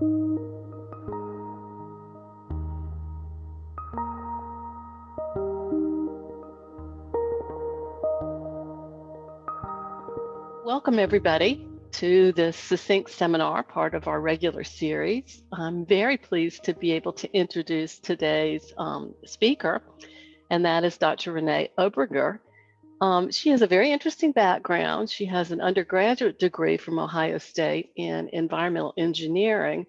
Welcome everybody to the SESYNC seminar, part of our regular series. I'm very pleased to be able to introduce today's speaker, and that is Dr. Renee Obringer. She has a very interesting background. She has an undergraduate degree from Ohio State in environmental engineering,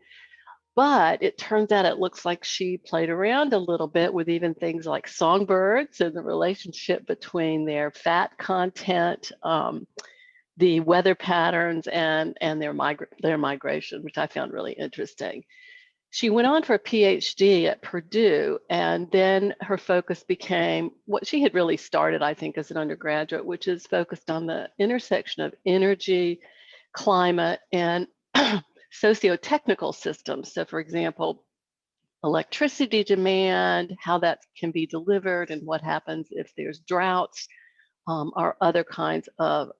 but it turns out it looks like she played around a little bit with even things like songbirds and the relationship between their fat content, the weather patterns, and their migration, which I found really interesting. She went on for a PhD at Purdue, and then her focus became what she had really started, I think, as an undergraduate, which is focused on the intersection of energy, climate, and socio-technical systems. So, for example, electricity demand, how that can be delivered, and what happens if there's droughts, or other kinds of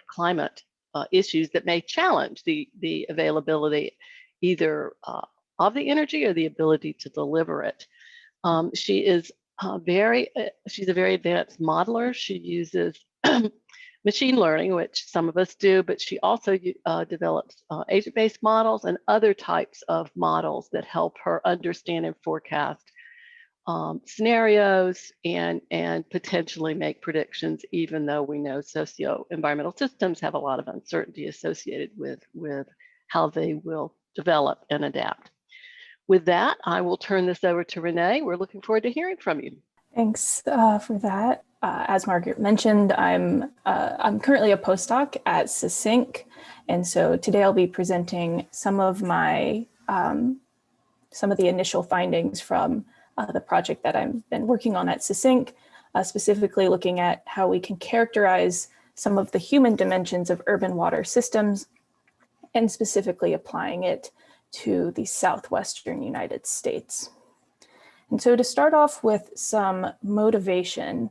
climate issues that may challenge the availability either of the energy or the ability to deliver it. She's a very advanced modeler. She uses machine learning, which some of us do, but she also develops agent-based models and other types of models that help her understand and forecast scenarios and potentially make predictions, even though we know socio-environmental systems have a lot of uncertainty associated with how they will develop and adapt. With that, I will turn this over to Renee. We're looking forward to hearing from you. Thanks for that. As Margaret mentioned, I'm currently a postdoc at SESYNC, and so today I'll be presenting some of my some of the initial findings from the project that I've been working on at SESYNC, specifically looking at how we can characterize some of the human dimensions of urban water systems, and specifically applying it to the Southwestern United States. And so to start off with some motivation,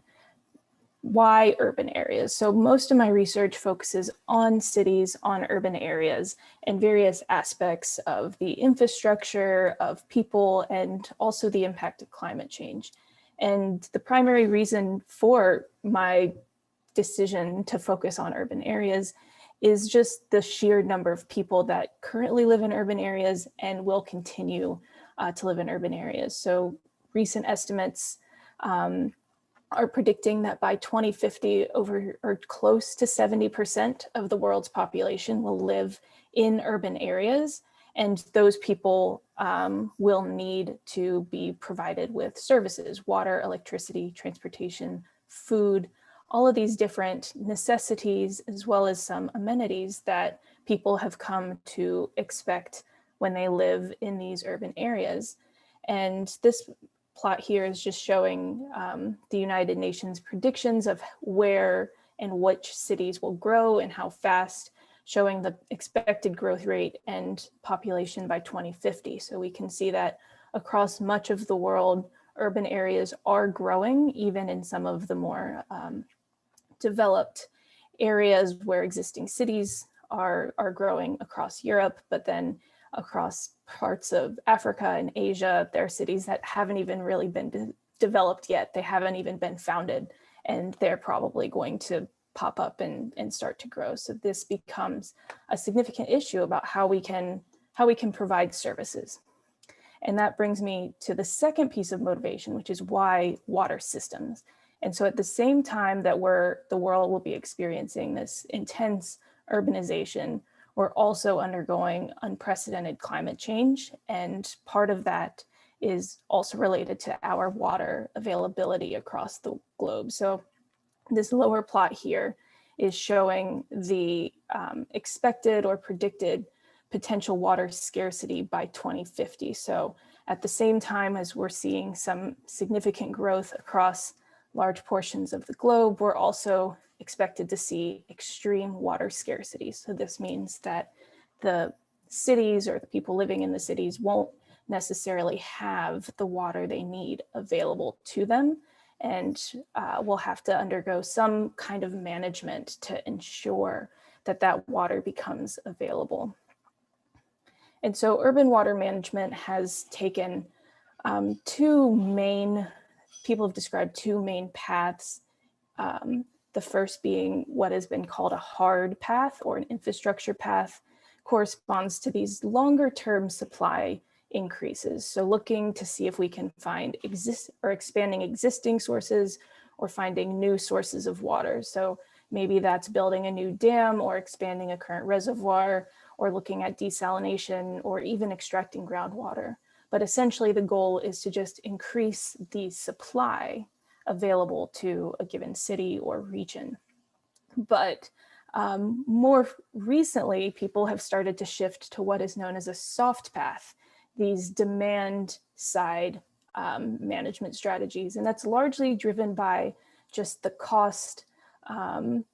why urban areas? So most of my research focuses on cities, on urban areas, and various aspects of the infrastructure, of people, and also the impact of climate change. And the primary reason for my decision to focus on urban areas is just the sheer number of people that currently live in urban areas and will continue to live in urban areas. So recent estimates are predicting that by 2050, over or close to 70% of the world's population will live in urban areas. And those people will need to be provided with services, water, electricity, transportation, food, all of these different necessities, as well as some amenities that people have come to expect when they live in these urban areas. And this plot here is just showing the United Nations predictions of where and which cities will grow and how fast, showing the expected growth rate and population by 2050. So we can see that across much of the world, urban areas are growing, even in some of the more developed areas where existing cities are growing across Europe, but then across parts of Africa and Asia, there are cities that haven't even really been developed yet. They haven't even been founded, and they're probably going to pop up and start to grow. So this becomes a significant issue about how we can provide services. And that brings me to the second piece of motivation, which is why water systems. And so at the same time that the world will be experiencing this intense urbanization, we're also undergoing unprecedented climate change. And part of that is also related to our water availability across the globe. So this lower plot here is showing the expected or predicted potential water scarcity by 2050. So at the same time as we're seeing some significant growth across large portions of the globe, we're also expected to see extreme water scarcity. So this means that the cities or the people living in the cities won't necessarily have the water they need available to them, and will have to undergo some kind of management to ensure that that water becomes available. And so urban water management has taken people have described two main paths. The first being what has been called a hard path or an infrastructure path, corresponds to these longer term supply increases. So looking to see if we can find expanding existing sources or finding new sources of water. So maybe that's building a new dam or expanding a current reservoir or looking at desalination or even extracting groundwater. But essentially the goal is to just increase the supply available to a given city or region. But more recently, people have started to shift to what is known as a soft path, these demand side management strategies. And that's largely driven by just the cost,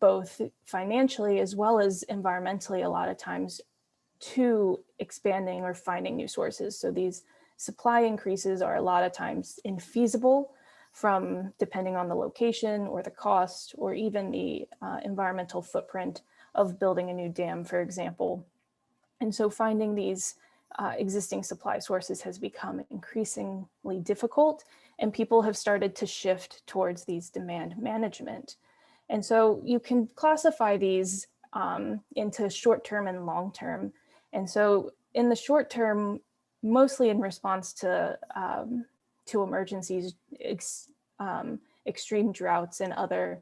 both financially as well as environmentally, a lot of times, to expanding or finding new sources. So these supply increases are a lot of times infeasible from depending on the location or the cost or even the environmental footprint of building a new dam, for example. And so finding these existing supply sources has become increasingly difficult, and people have started to shift towards these demand management. And so you can classify these into short-term and long-term. And so in the short term, mostly in response to emergencies, extreme droughts and other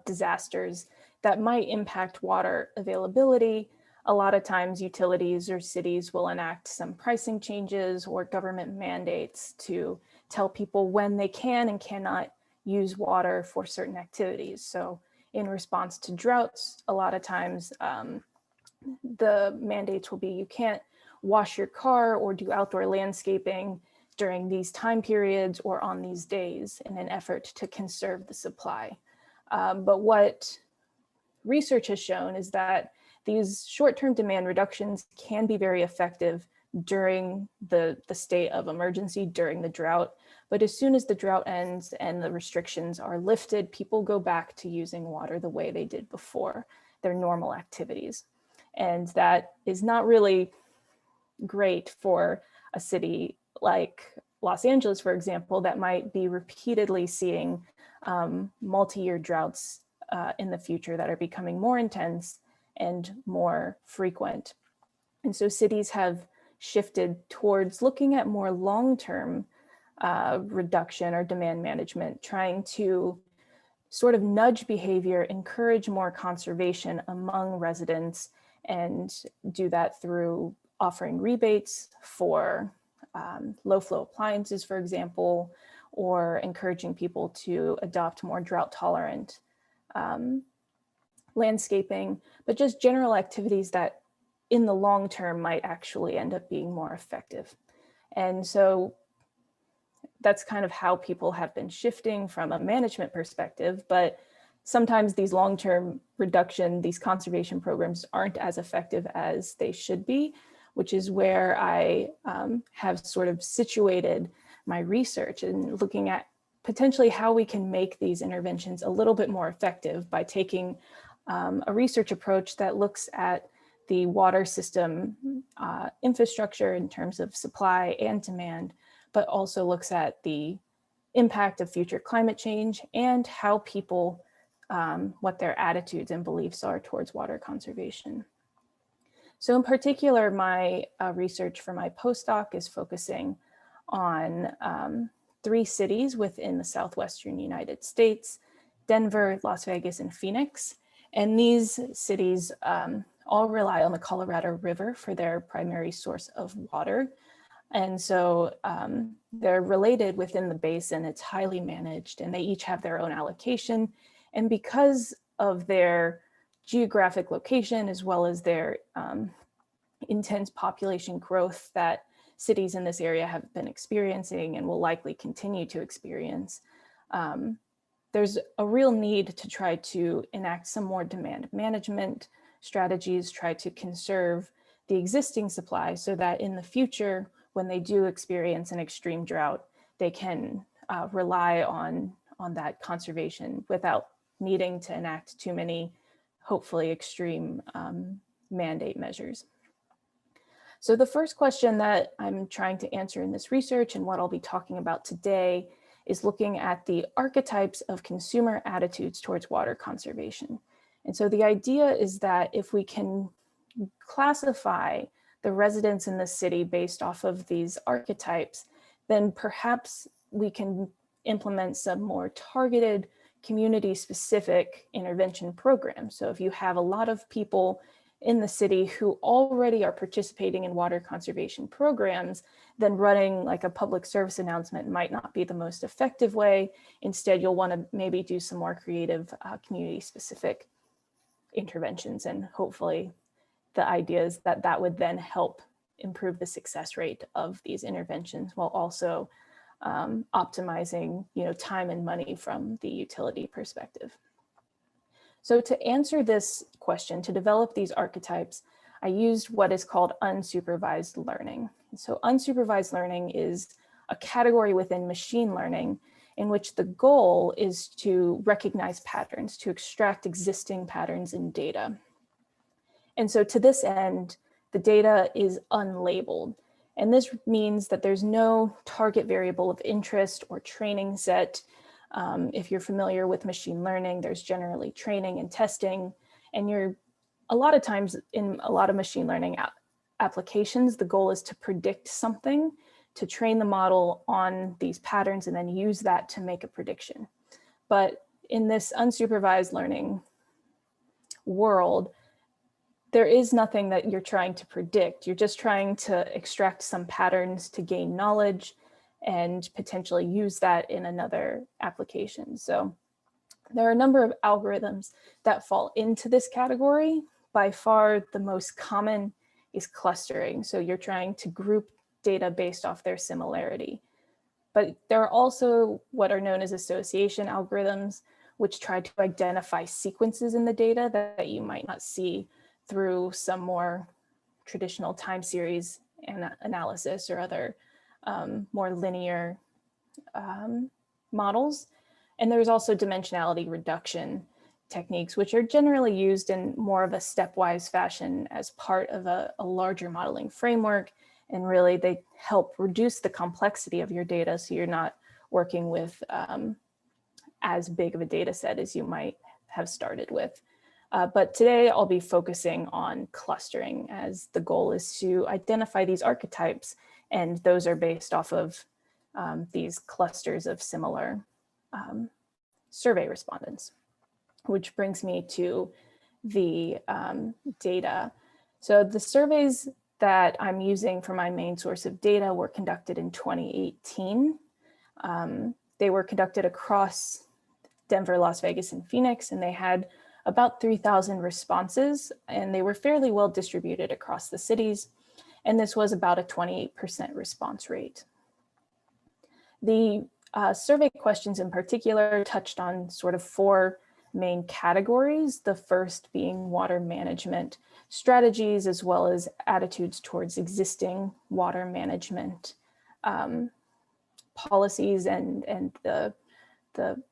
disasters that might impact water availability, a lot of times utilities or cities will enact some pricing changes or government mandates to tell people when they can and cannot use water for certain activities. So in response to droughts, a lot of times the mandates will be you can't wash your car or do outdoor landscaping during these time periods or on these days in an effort to conserve the supply. But what research has shown is that these short-term demand reductions can be very effective during the state of emergency, during the drought. But as soon as the drought ends and the restrictions are lifted, people go back to using water the way they did before, their normal activities. And that is not really great for a city like Los Angeles, for example, that might be repeatedly seeing multi-year droughts in the future that are becoming more intense and more frequent. And so cities have shifted towards looking at more long-term reduction or demand management, trying to sort of nudge behavior, encourage more conservation among residents, and do that through offering rebates for low flow appliances, for example, or encouraging people to adopt more drought tolerant landscaping, but just general activities that in the long term might actually end up being more effective. And so that's kind of how people have been shifting from a management perspective, but sometimes these long-term reduction, these conservation programs aren't as effective as they should be, which is where I have sort of situated my research and looking at potentially how we can make these interventions a little bit more effective by taking a research approach that looks at the water system infrastructure in terms of supply and demand, but also looks at the impact of future climate change and how people, what their attitudes and beliefs are towards water conservation. So in particular, my research for my postdoc is focusing on 3 cities within the Southwestern United States: Denver, Las Vegas, and Phoenix. And these cities all rely on the Colorado River for their primary source of water. And so they're related within the basin. It's highly managed, and they each have their own allocation. And because of their geographic location, as well as their intense population growth that cities in this area have been experiencing and will likely continue to experience, there's a real need to try to enact some more demand management strategies, try to conserve the existing supply so that in the future, when they do experience an extreme drought, they can rely on that conservation without needing to enact too many, hopefully extreme mandate measures. So the first question that I'm trying to answer in this research and what I'll be talking about today is looking at the archetypes of consumer attitudes towards water conservation. And so the idea is that if we can classify the residents in the city based off of these archetypes, then perhaps we can implement some more targeted community-specific intervention programs. So if you have a lot of people in the city who already are participating in water conservation programs, then running like a public service announcement might not be the most effective way. Instead, you'll want to maybe do some more creative community-specific interventions, and hopefully the idea is that that would then help improve the success rate of these interventions while also optimizing, time and money from the utility perspective. So to answer this question, to develop these archetypes, I used what is called unsupervised learning. So unsupervised learning is a category within machine learning in which the goal is to recognize patterns, to extract existing patterns in data. And so to this end, the data is unlabeled. And this means that there's no target variable of interest or training set. If you're familiar with machine learning, there's generally training and testing, and a lot of times in a lot of machine learning applications, the goal is to predict something, to train the model on these patterns and then use that to make a prediction. But in this unsupervised learning world, there is nothing that you're trying to predict. You're just trying to extract some patterns to gain knowledge and potentially use that in another application. So there are a number of algorithms that fall into this category. By far, the most common is clustering. So you're trying to group data based off their similarity. But there are also what are known as association algorithms, which try to identify sequences in the data that you might not see through some more traditional time series analysis or other more linear models. And there's also dimensionality reduction techniques, which are generally used in more of a stepwise fashion as part of a larger modeling framework. And really they help reduce the complexity of your data so you're not working with as big of a data set as you might have started with. But today I'll be focusing on clustering, as the goal is to identify these archetypes, and those are based off of these clusters of similar survey respondents, which brings me to the data. So the surveys that I'm using for my main source of data were conducted in 2018. They were conducted across Denver, Las Vegas, and Phoenix, and they had about 3,000 responses, and they were fairly well distributed across the cities. And this was about a 28% response rate. The survey questions in particular touched on sort of four main categories, the first being water management strategies, as well as attitudes towards existing water management policies and the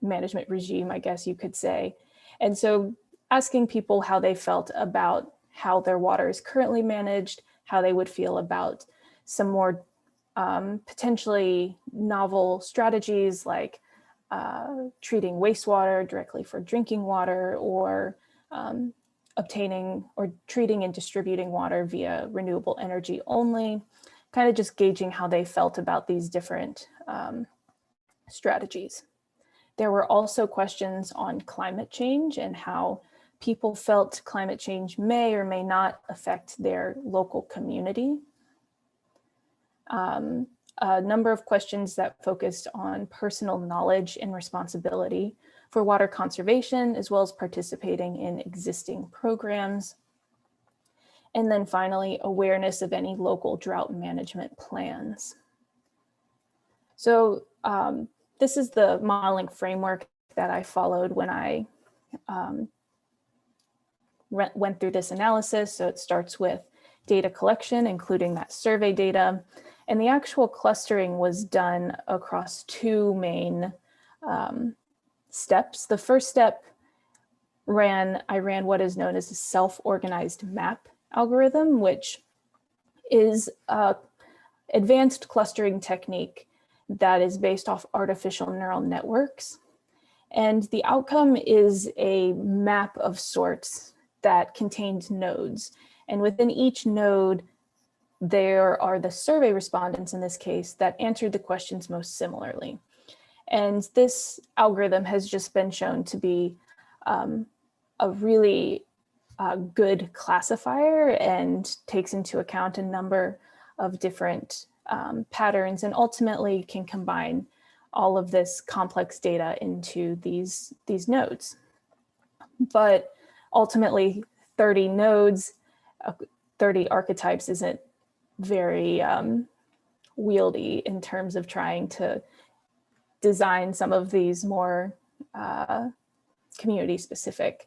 management regime, I guess you could say. And so asking people how they felt about how their water is currently managed, how they would feel about some more potentially novel strategies like treating wastewater directly for drinking water, or obtaining or treating and distributing water via renewable energy only, kind of just gauging how they felt about these different strategies. There were also questions on climate change and how people felt climate change may or may not affect their local community. A number of questions that focused on personal knowledge and responsibility for water conservation, as well as participating in existing programs. And then finally, awareness of any local drought management plans. So this is the modeling framework that I followed when I went through this analysis. So it starts with data collection, including that survey data. And the actual clustering was done across two main steps. The first step I ran what is known as a self-organized map algorithm, which is an advanced clustering technique that is based off artificial neural networks. And the outcome is a map of sorts that contains nodes. And within each node, there are the survey respondents in this case that answered the questions most similarly. And this algorithm has just been shown to be a really good classifier and takes into account a number of different patterns and ultimately can combine all of this complex data into these nodes. But ultimately 30 nodes, 30 archetypes isn't very wieldy in terms of trying to design some of these more community specific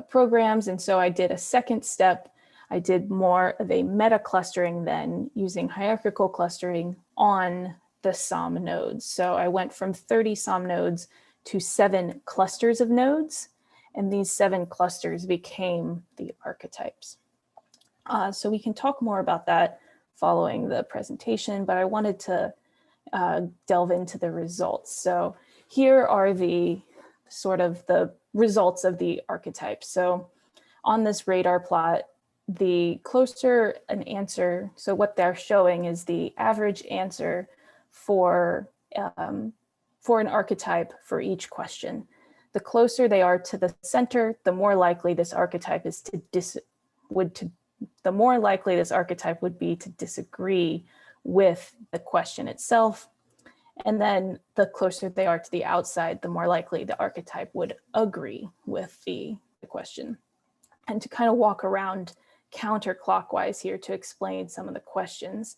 programs. And so I did a second step. I did more of a meta clustering then using hierarchical clustering on the SOM nodes. So I went from 30 SOM nodes to 7 clusters of nodes, and these 7 clusters became the archetypes. So we can talk more about that following the presentation, but I wanted to delve into the results. So here are the sort of the results of the archetypes. So on this radar plot, the closer an answer, so what they're showing is the average answer for an archetype for each question. The closer they are to the center, the more likely this archetype is the more likely this archetype would be to disagree with the question itself. And then the closer they are to the outside, the more likely the archetype would agree with the question. And to kind of walk around counterclockwise here to explain some of the questions.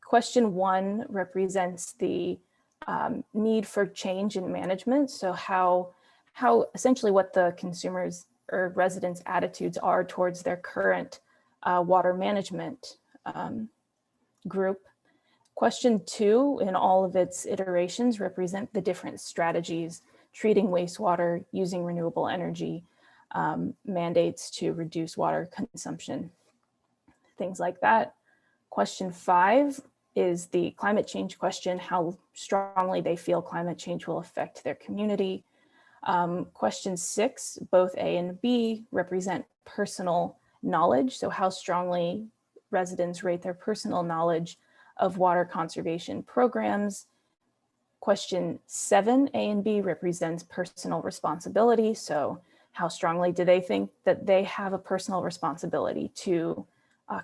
Question 1 represents the need for change in management. So how essentially what the consumers or residents' attitudes are towards their current water management group. Question 2, in all of its iterations, represent the different strategies, treating wastewater, using renewable energy, mandates to reduce water consumption, things like that. Question 5 is the climate change question, how strongly they feel climate change will affect their community. Question 6, both A and B represent personal knowledge. So how strongly residents rate their personal knowledge of water conservation programs. Question 7, A and B, represents personal responsibility. So how strongly do they think that they have a personal responsibility to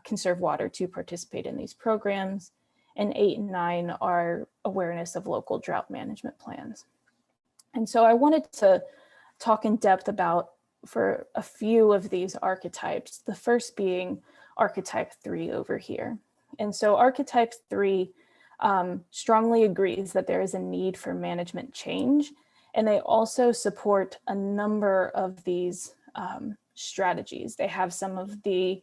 conserve water, to participate in these programs? And 8 and 9 are awareness of local drought management plans. And so I wanted to talk in depth about for a few of these archetypes, the first being archetype 3 over here. And so archetype 3 strongly agrees that there is a need for management change, and they also support a number of these strategies. They have some of the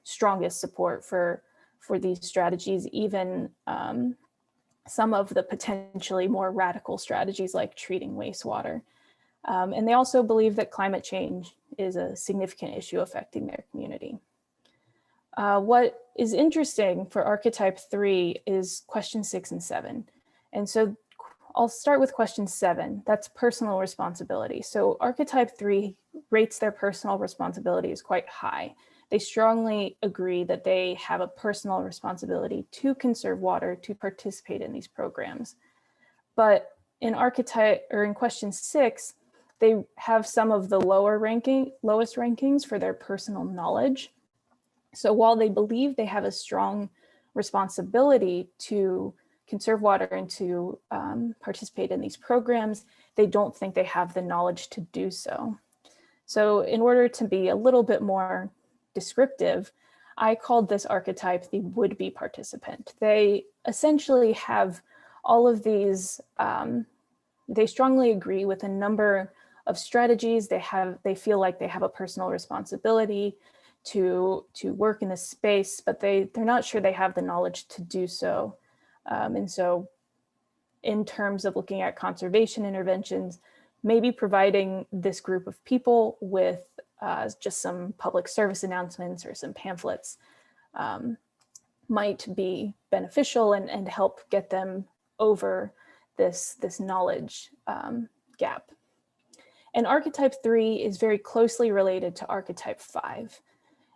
strongest support for these strategies, even some of the potentially more radical strategies like treating wastewater. And they also believe that climate change is a significant issue affecting their community. What is interesting for archetype 3 is question 6 and 7. And so I'll start with question 7, that's personal responsibility. So archetype 3 rates their personal responsibility as quite high. They strongly agree that they have a personal responsibility to conserve water, to participate in these programs. But in question 6, they have some of the lowest rankings for their personal knowledge. So while they believe they have a strong responsibility to conserve water and to participate in these programs, they don't think they have the knowledge to do so. So in order to be a little bit more descriptive, I called this archetype the would-be participant. They essentially have all of these, they strongly agree with a number of strategies. They feel like they have a personal responsibility to work in this space, but they're not sure they have the knowledge to do so. And so in terms of looking at conservation interventions, maybe providing this group of people with just some public service announcements or some pamphlets might be beneficial and help get them over this knowledge gap. And archetype 3 is very closely related to archetype 5.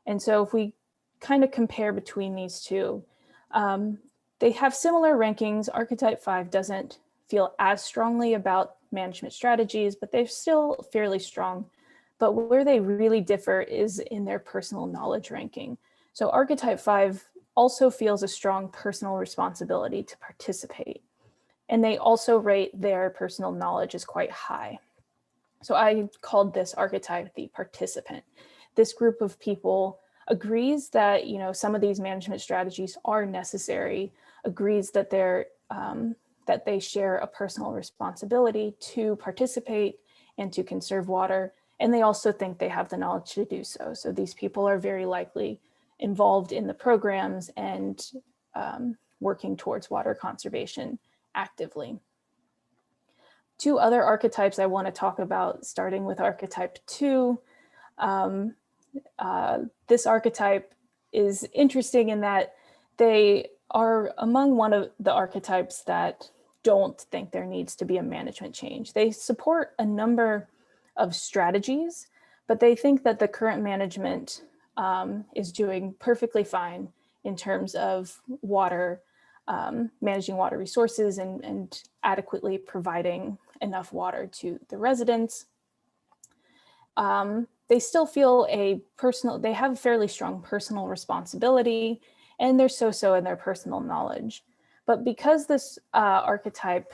And so if we kind of compare between these two, they have similar rankings. Archetype 5 doesn't feel as strongly about management strategies, but they're still fairly strong. But where they really differ is in their personal knowledge ranking. So archetype 5 also feels a strong personal responsibility to participate. And they also rate their personal knowledge as quite high. So I called this archetype the participant. This group of people agrees that some of these management strategies are necessary, agrees that that they share a personal responsibility to participate and to conserve water, and they also think they have the knowledge to do so. So these people are very likely involved in the programs and working towards water conservation actively. Two other archetypes I want to talk about, starting with archetype 2. This archetype is interesting in that they are among one of the archetypes that don't think there needs to be a management change. They support a number of strategies, but they think that the current management is doing perfectly fine in terms of water, managing water resources and adequately providing enough water to the residents. They still feel they have a fairly strong personal responsibility, and they're so-so in their personal knowledge. But because this archetype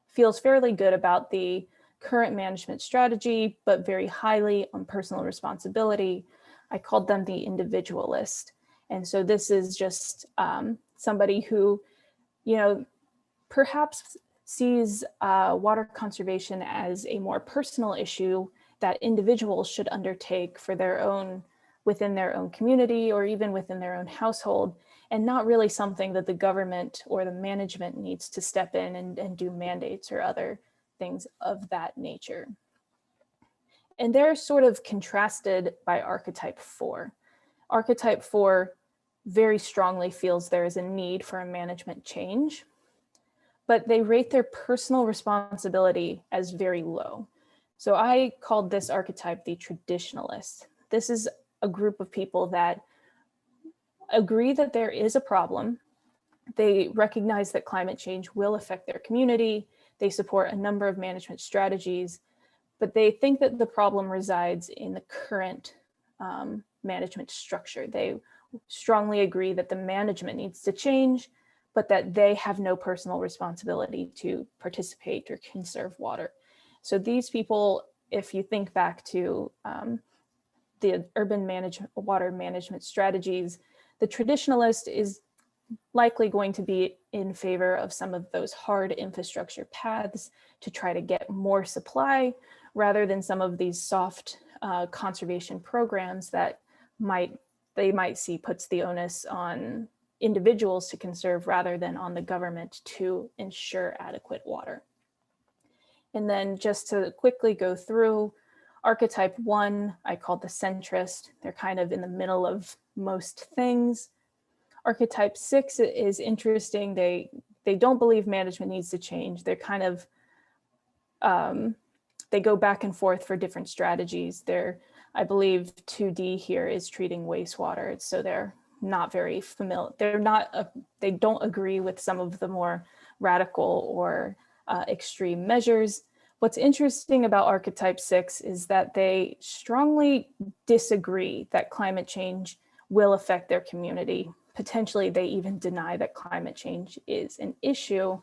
feels fairly good about the current management strategy, but very highly on personal responsibility, I called them the individualist. And so this is just somebody who, perhaps sees water conservation as a more personal issue that individuals should undertake for within their own community or even within their own household, and not really something that the government or the management needs to step in and do mandates or other things of that nature. And they're sort of contrasted by archetype 4. Archetype 4 very strongly feels there is a need for a management change, but they rate their personal responsibility as very low. So I called this archetype the traditionalist. This is a group of people that agree that there is a problem. They recognize that climate change will affect their community. They support a number of management strategies, but they think that the problem resides in the current management structure. They strongly agree that the management needs to change, but that they have no personal responsibility to participate or conserve water. So these people, if you think back to the urban water management strategies, the traditionalist is likely going to be in favor of some of those hard infrastructure paths to try to get more supply, rather than some of these soft conservation programs that they might see puts the onus on individuals to conserve rather than on the government to ensure adequate water. And then just to quickly go through, archetype 1, I called the centrist. They're kind of in the middle of most things. Archetype 6 is interesting. They don't believe management needs to change. They're kind of, they go back and forth for different strategies. I believe 2D here is treating wastewater. So they're not very familiar. They don't agree with some of the more radical or extreme measures. What's interesting about archetype 6 is that they strongly disagree that climate change will affect their community. Potentially, they even deny that climate change is an issue,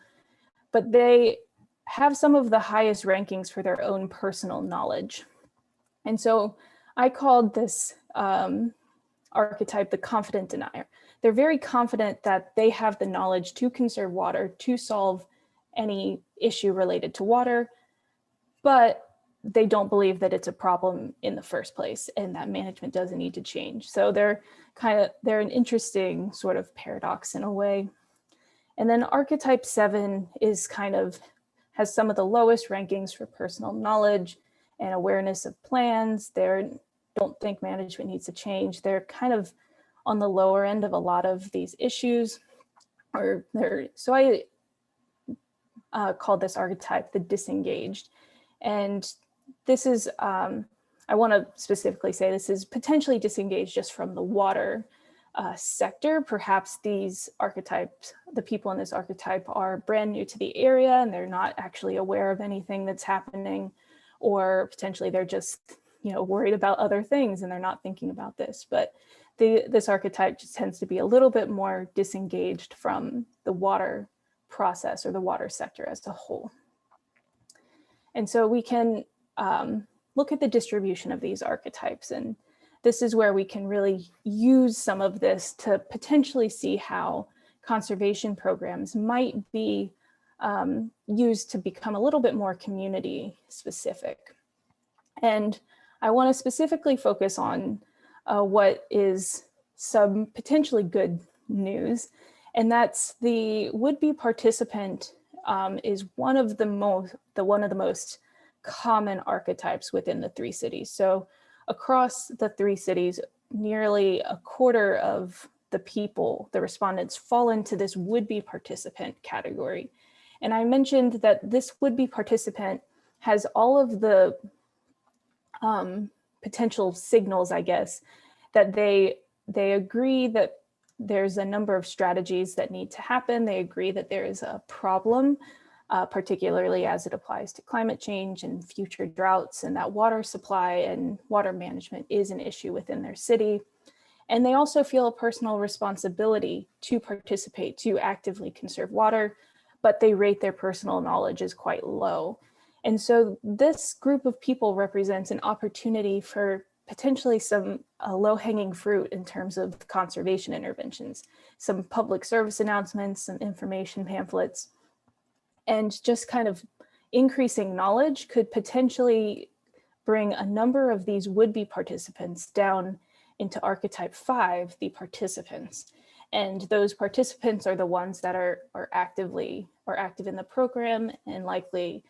but they have some of the highest rankings for their own personal knowledge. And so I called this archetype the confident denier. They're very confident that they have the knowledge to conserve water, to solve any issue related to water, but they don't believe that it's a problem in the first place and that management doesn't need to change. So they're an interesting sort of paradox in a way. And then archetype 7 has some of the lowest rankings for personal knowledge and awareness of plans. They're don't think management needs to change. They're kind of on the lower end of a lot of these issues, so I called this archetype the disengaged. And this is, I want to specifically say this is potentially disengaged just from the water sector. Perhaps these archetypes, the people in this archetype are brand new to the area and they're not actually aware of anything that's happening, or potentially they're just, worried about other things and they're not thinking about this. But this archetype just tends to be a little bit more disengaged from the water process or the water sector as a whole. And so we can look at the distribution of these archetypes, and this is where we can really use some of this to potentially see how conservation programs might be used to become a little bit more community specific. And I want to specifically focus on what is some potentially good news, and that's the would-be participant is one of the most common archetypes within the 3 cities. So across the 3 cities, nearly a quarter of the people, the respondents, fall into this would-be participant category. And I mentioned that this would-be participant has all of the potential signals, I guess, that they agree that there's a number of strategies that need to happen. They agree that there is a problem, particularly as it applies to climate change and future droughts, and that water supply and water management is an issue within their city. And they also feel a personal responsibility to participate, to actively conserve water, but they rate their personal knowledge as quite low. And so this group of people represents an opportunity for potentially some low-hanging fruit in terms of conservation interventions, some public service announcements, some information pamphlets, and just kind of increasing knowledge could potentially bring a number of these would-be participants down into archetype 5, the participants. And those participants are the ones that are active in the program and likely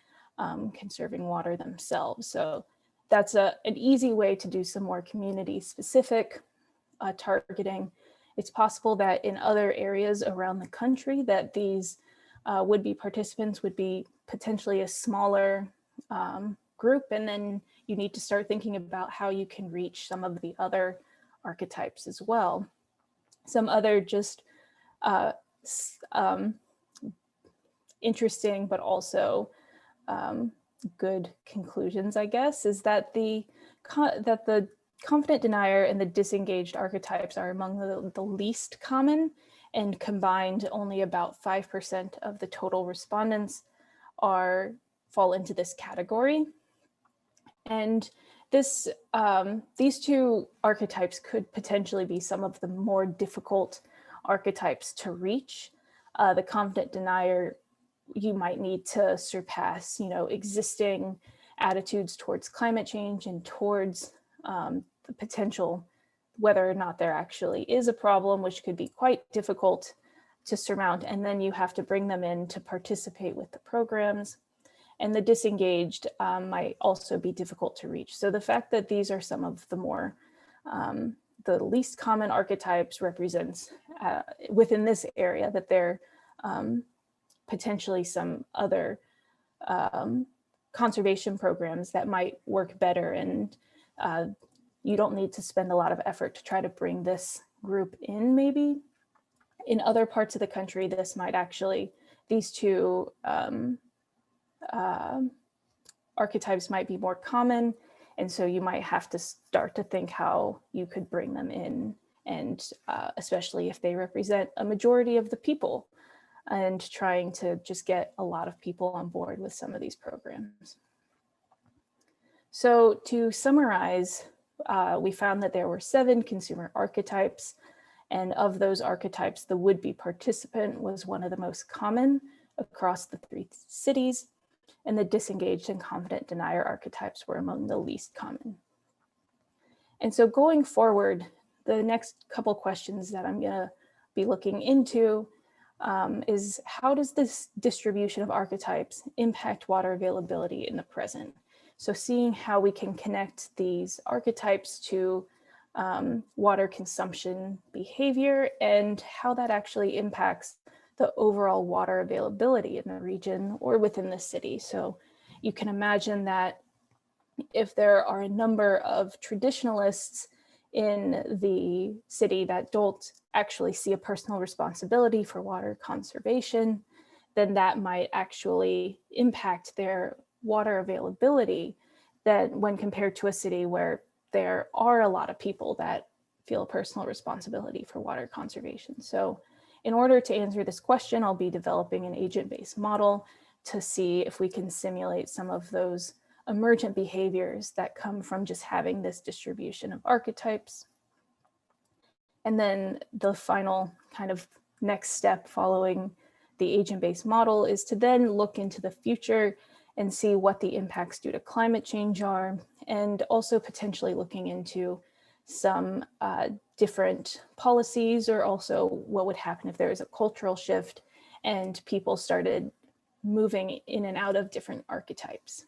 conserving water themselves. So that's an easy way to do some more community specific targeting. It's possible that in other areas around the country that these would-be participants would be potentially a smaller group, and then you need to start thinking about how you can reach some of the other archetypes as well. Some other just interesting but also good conclusions, I guess, is that the confident denier and the disengaged archetypes are among the least common, and combined only about 5% of the total respondents fall into this category. And these two archetypes could potentially be some of the more difficult archetypes to reach. The confident denier, you might need to surpass, existing attitudes towards climate change and towards the potential, whether or not there actually is a problem, which could be quite difficult to surmount. And then you have to bring them in to participate with the programs. And the disengaged might also be difficult to reach. So the fact that these are some of the more, the least common archetypes represents within this area that they're potentially some other conservation programs that might work better, and you don't need to spend a lot of effort to try to bring this group in. Maybe in other parts of the country, this might actually, these two archetypes might be more common, and so you might have to start to think how you could bring them in, and especially if they represent a majority of the people, and trying to just get a lot of people on board with some of these programs. So to summarize, we found that there were 7 consumer archetypes, and of those archetypes, the would-be participant was one of the most common across the 3 cities, and the disengaged and confident denier archetypes were among the least common. And so going forward, the next couple questions that I'm gonna be looking into is how does this distribution of archetypes impact water availability in the present? So seeing how we can connect these archetypes to water consumption behavior and how that actually impacts the overall water availability in the region or within the city. So you can imagine that if there are a number of traditionalists in the city that don't actually see a personal responsibility for water conservation, then that might actually impact their water availability than when compared to a city where there are a lot of people that feel a personal responsibility for water conservation. So in order to answer this question, I'll be developing an agent-based model to see if we can simulate some of those emergent behaviors that come from just having this distribution of archetypes. And then the final kind of next step following the agent-based model is to then look into the future and see what the impacts due to climate change are, and also potentially looking into some different policies, or also what would happen if there is a cultural shift and people started moving in and out of different archetypes.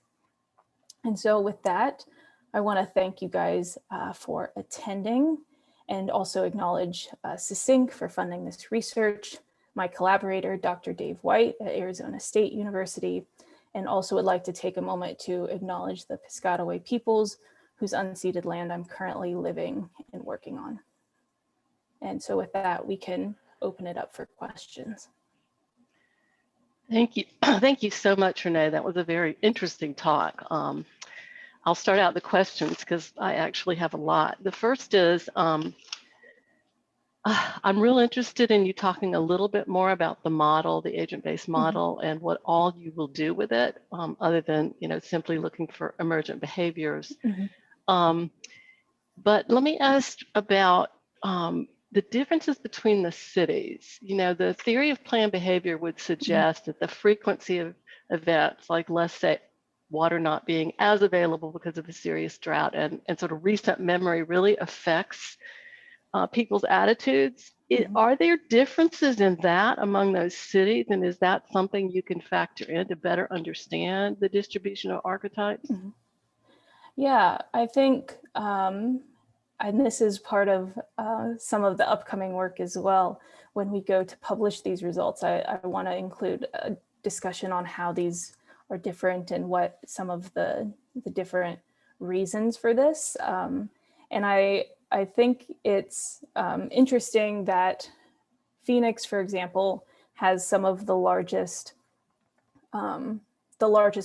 And so with that, I want to thank you guys for attending, and also acknowledge SESYNC for funding this research, my collaborator, Dr. Dave White at Arizona State University, and also would like to take a moment to acknowledge the Piscataway peoples whose unceded land I'm currently living and working on. And so with that, we can open it up for questions. Thank you. Thank you so much, Renee. That was a very interesting talk. I'll start out the questions because I actually have a lot. The first is, I'm real interested in you talking a little bit more about the model, the agent-based model, and what all you will do with it, other than simply looking for emergent behaviors. But let me ask about the differences between the cities. The theory of planned behavior would suggest that the frequency of events, like let's say water not being as available because of a serious drought, and sort of recent memory really affects people's attitudes. Are there differences in that among those cities? And is that something you can factor in to better understand the distribution of archetypes? Yeah, I think, and this is part of some of the upcoming work as well. When we go to publish these results, I want to include a discussion on how these are different and what some of the different reasons for this. And I think it's interesting that Phoenix, for example, has some of the largest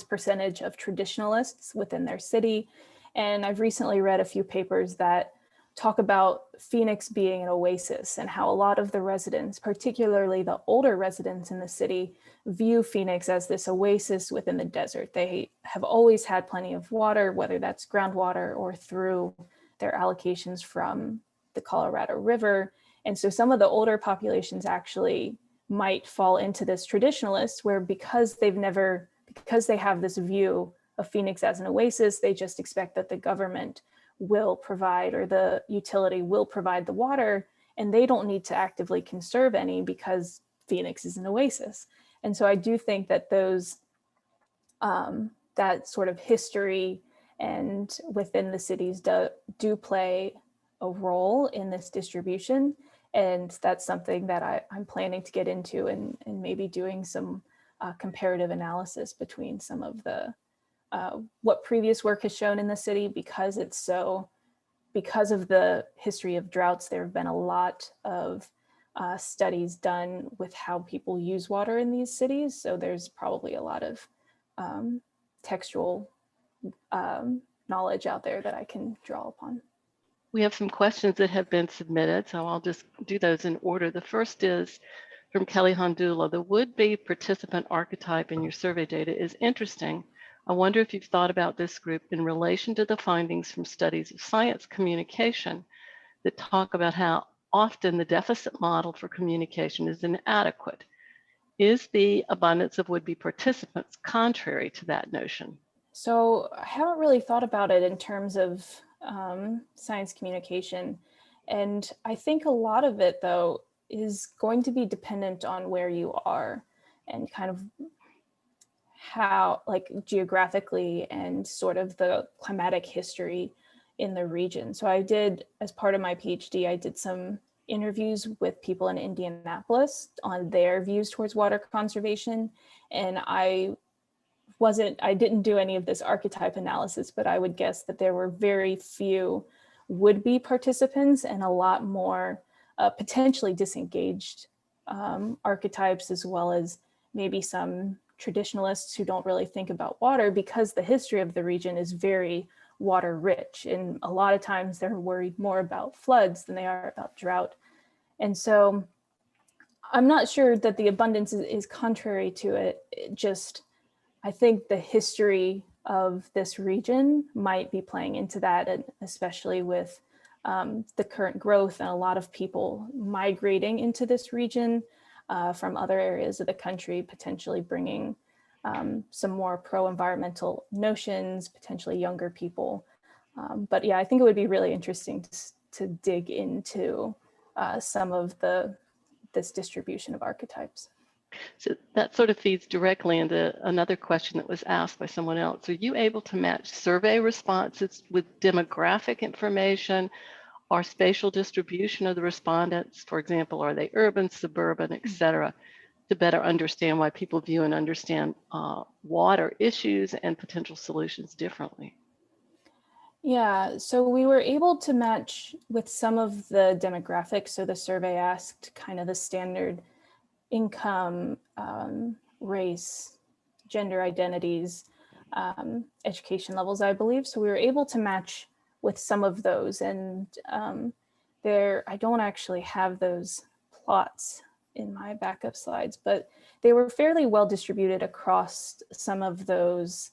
percentage of traditionalists within their city. And I've recently read a few papers that talk about Phoenix being an oasis, and how a lot of the residents, particularly the older residents in the city, view Phoenix as this oasis within the desert. They have always had plenty of water, whether that's groundwater or through their allocations from the Colorado River. And so some of the older populations actually might fall into this traditionalist, where because they have this view of Phoenix as an oasis, they just expect that the government will provide, or the utility will provide the water, and they don't need to actively conserve any because Phoenix is an oasis. And so I do think that those, that sort of history and within the cities do play a role in this distribution. And that's something that I'm planning to get into, and maybe doing some comparative analysis between some of the what previous work has shown in the city, because of the history of droughts. There have been a lot of studies done with how people use water in these cities. So there's probably a lot of textual knowledge out there that I can draw upon. We have some questions that have been submitted, so I'll just do those in order. The first is from Kelly Hondula. The would-be participant archetype in your survey data is interesting. I wonder if you've thought about this group in relation to the findings from studies of science communication that talk about how often the deficit model for communication is inadequate. Is the abundance of would-be participants contrary to that notion? So I haven't really thought about it in terms of science communication. And I think a lot of it, though, is going to be dependent on where you are and kind of how, like, geographically and sort of the climatic history in the region. So I did, as part of my PhD, I did some interviews with people in Indianapolis on their views towards water conservation. And I didn't do any of this archetype analysis, but I would guess that there were very few would-be participants and a lot more potentially disengaged archetypes, as well as maybe some traditionalists who don't really think about water, because the history of the region is very water rich. And a lot of times they're worried more about floods than they are about drought. And so I'm not sure that the abundance is contrary to it. I think the history of this region might be playing into that, and especially with the current growth and a lot of people migrating into this region from other areas of the country, potentially bringing some more pro-environmental notions, potentially younger people. But yeah, I think it would be really interesting to dig into some of this distribution of archetypes. So that sort of feeds directly into another question that was asked by someone else. Are you able to match survey responses with demographic information or spatial distribution of the respondents? For example, are they urban, suburban, et cetera, to better understand why people view and understand water issues and potential solutions differently? Yeah, so we were able to match with some of the demographics. So the survey asked kind of the standard income, race, gender identities, education levels, I believe. So we were able to match with some of those. And I don't actually have those plots in my backup slides, but they were fairly well distributed across some of those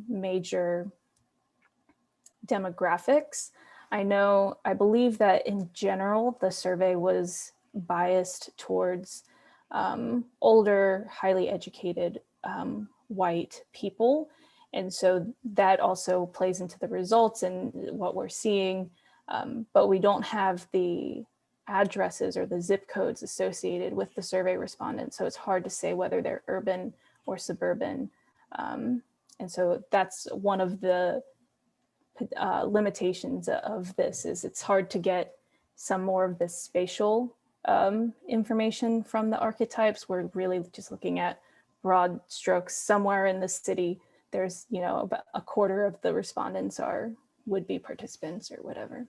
major demographics. I believe that in general, the survey was biased towards older, highly educated white people. And so that also plays into the results and what we're seeing, but we don't have the addresses or the zip codes associated with the survey respondents. So it's hard to say whether they're urban or suburban. And so that's one of the limitations of this, is it's hard to get some more of this spatial information from the archetypes. We're really just looking at broad strokes. Somewhere in the city, there's, about a quarter of the respondents are would-be participants or whatever.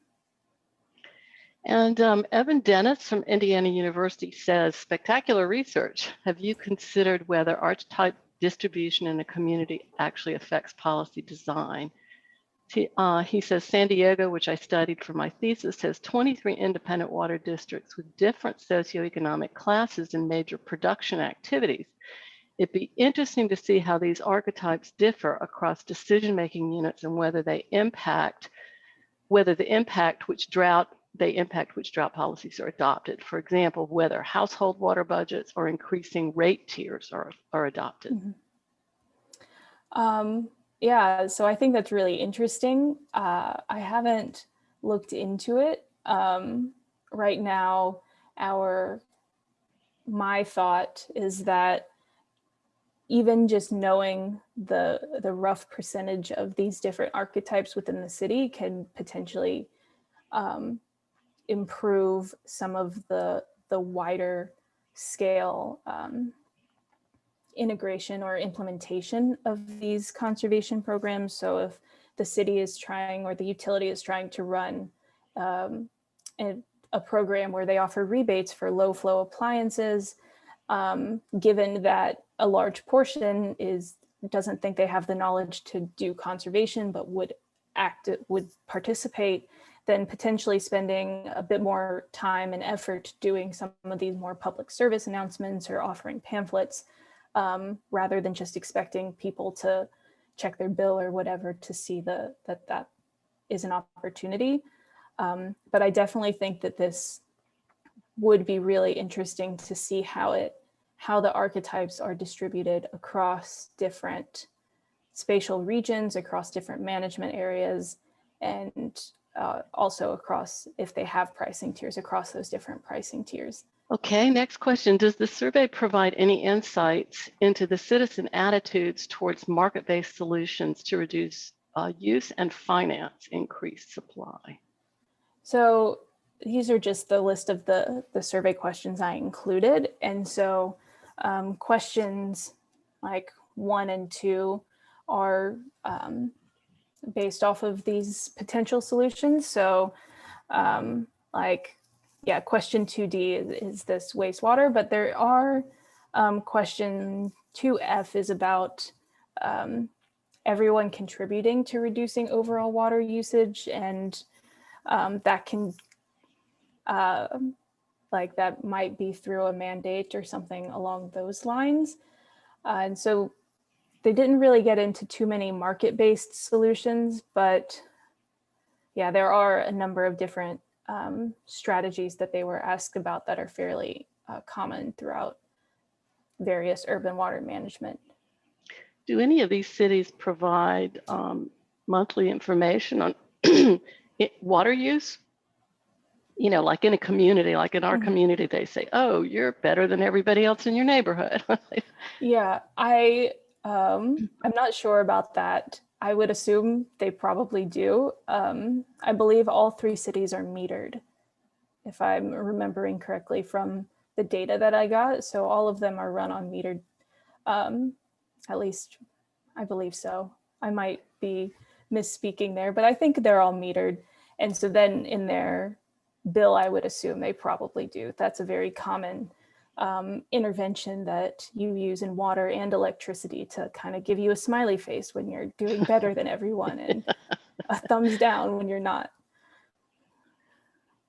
And Evan Dennis from Indiana University says, spectacular research. Have you considered whether archetype distribution in a community actually affects policy design? He says, San Diego, which I studied for my thesis, has 23 independent water districts with different socioeconomic classes and major production activities. It'd be interesting to see how these archetypes differ across decision-making units and whether they impact which drought policies are adopted. For example, whether household water budgets or increasing rate tiers are adopted. Mm-hmm. Yeah, so I think that's really interesting. I haven't looked into it. Right now, my thought is that even just knowing the rough percentage of these different archetypes within the city can potentially improve some of the wider scale integration or implementation of these conservation programs. So if the city is trying, or the utility is trying to run a program where they offer rebates for low flow appliances, given that a large portion doesn't think they have the knowledge to do conservation, but would participate, then potentially spending a bit more time and effort doing some of these more public service announcements or offering pamphlets, rather than just expecting people to check their bill or whatever to see that is an opportunity. But I definitely think that this would be really interesting to see how the archetypes are distributed across different spatial regions, across different management areas, and also across, if they have pricing tiers, across those different pricing tiers. Okay, next question. Does the survey provide any insights into the citizen attitudes towards market-based solutions to reduce use and finance increased supply? So these are just the list of the survey questions I included. And so questions like 1 and 2 are based off of these potential solutions. So question 2D is this wastewater, but there are question 2F is about everyone contributing to reducing overall water usage, and that can that might be through a mandate or something along those lines. And so they didn't really get into too many market-based solutions, but yeah, there are a number of different strategies that they were asked about that are fairly common throughout various urban water management. Do any of these cities provide monthly information on water use? You know, like in a community, like in our community, they say, oh, you're better than everybody else in your neighborhood. Yeah, I'm not sure about that. I would assume they probably do. I believe all 3 cities are metered, if I'm remembering correctly from the data that I got. So all of them are run on metered, at least I believe so. I might be misspeaking there, but I think they're all metered. And so then in their bill, I would assume they probably do. That's a very common intervention that you use in water and electricity to kind of give you a smiley face when you're doing better than everyone and a thumbs down when you're not.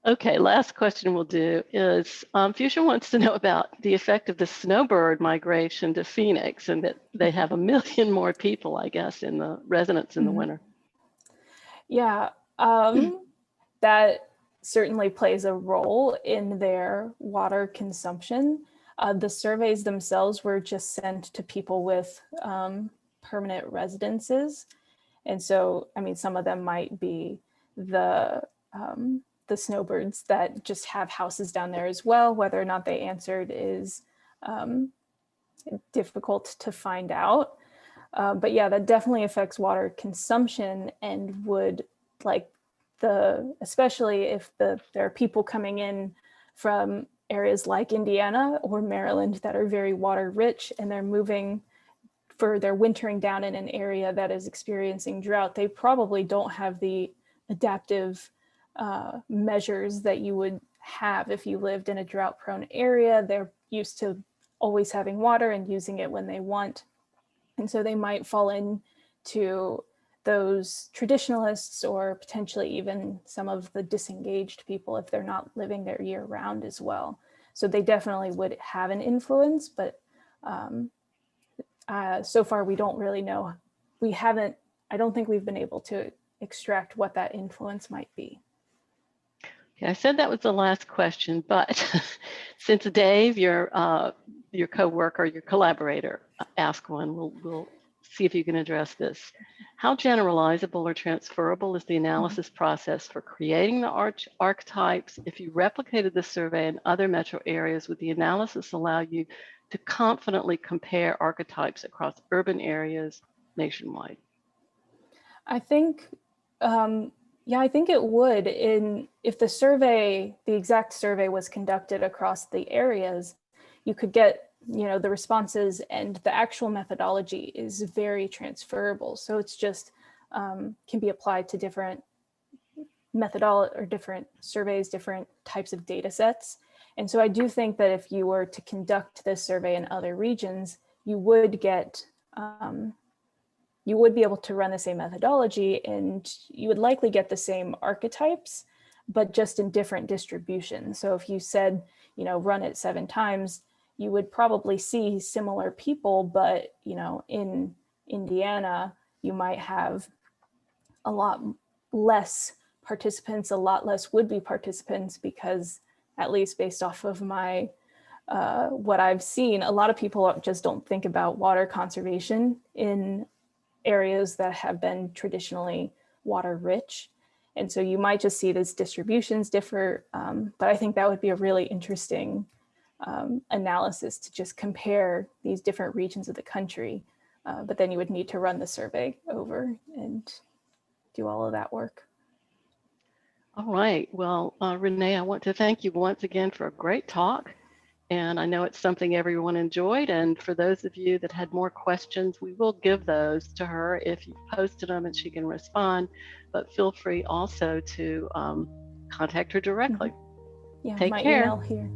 Okay, last question we'll do is Fuchsia wants to know about the effect of the snowbird migration to Phoenix, and that they have 1 million more people, I guess, in the residents in the winter. Yeah, that certainly plays a role in their water consumption. The surveys themselves were just sent to people with permanent residences. And so, I mean, some of them might be the snowbirds that just have houses down there as well. Whether or not they answered is difficult to find out. But yeah, that definitely affects water consumption, and would especially if there are people coming in from areas like Indiana or Maryland that are very water rich, and they're wintering down in an area that is experiencing drought. They probably don't have the adaptive measures that you would have if you lived in a drought prone area. They're used to always having water and using it when they want. And so they might fall into those traditionalists, or potentially even some of the disengaged people if they're not living there year round as well. So they definitely would have an influence, but so far we don't really know. I don't think we've been able to extract what that influence might be. Okay, I said that was the last question, but since Dave, your co-worker, your collaborator, asked one, we'll see if you can address this. How generalizable or transferable is the analysis process for creating the archetypes? If you replicated the survey in other metro areas, would the analysis allow you to confidently compare archetypes across urban areas nationwide? I think, I think it would. If the exact survey was conducted across the areas, you could get, the responses, and the actual methodology is very transferable. So it's just can be applied to different methodology or different surveys, different types of data sets. And so I do think that if you were to conduct this survey in other regions, you would get, you would be able to run the same methodology, and you would likely get the same archetypes, but just in different distributions. So if you said, run it 7 times, you would probably see similar people, but, in Indiana, you might have a lot less participants, a lot less would-be participants, because at least based off of my, what I've seen, a lot of people just don't think about water conservation in areas that have been traditionally water rich. And so you might just see these distributions differ, but I think that would be a really interesting analysis to just compare these different regions of the country. But then you would need to run the survey over and do all of that work. All right. Well, Renee, I want to thank you once again for a great talk. And I know it's something everyone enjoyed. And for those of you that had more questions, we will give those to her if you posted them and she can respond. But feel free also to contact her directly. Yeah, Take my care. email here.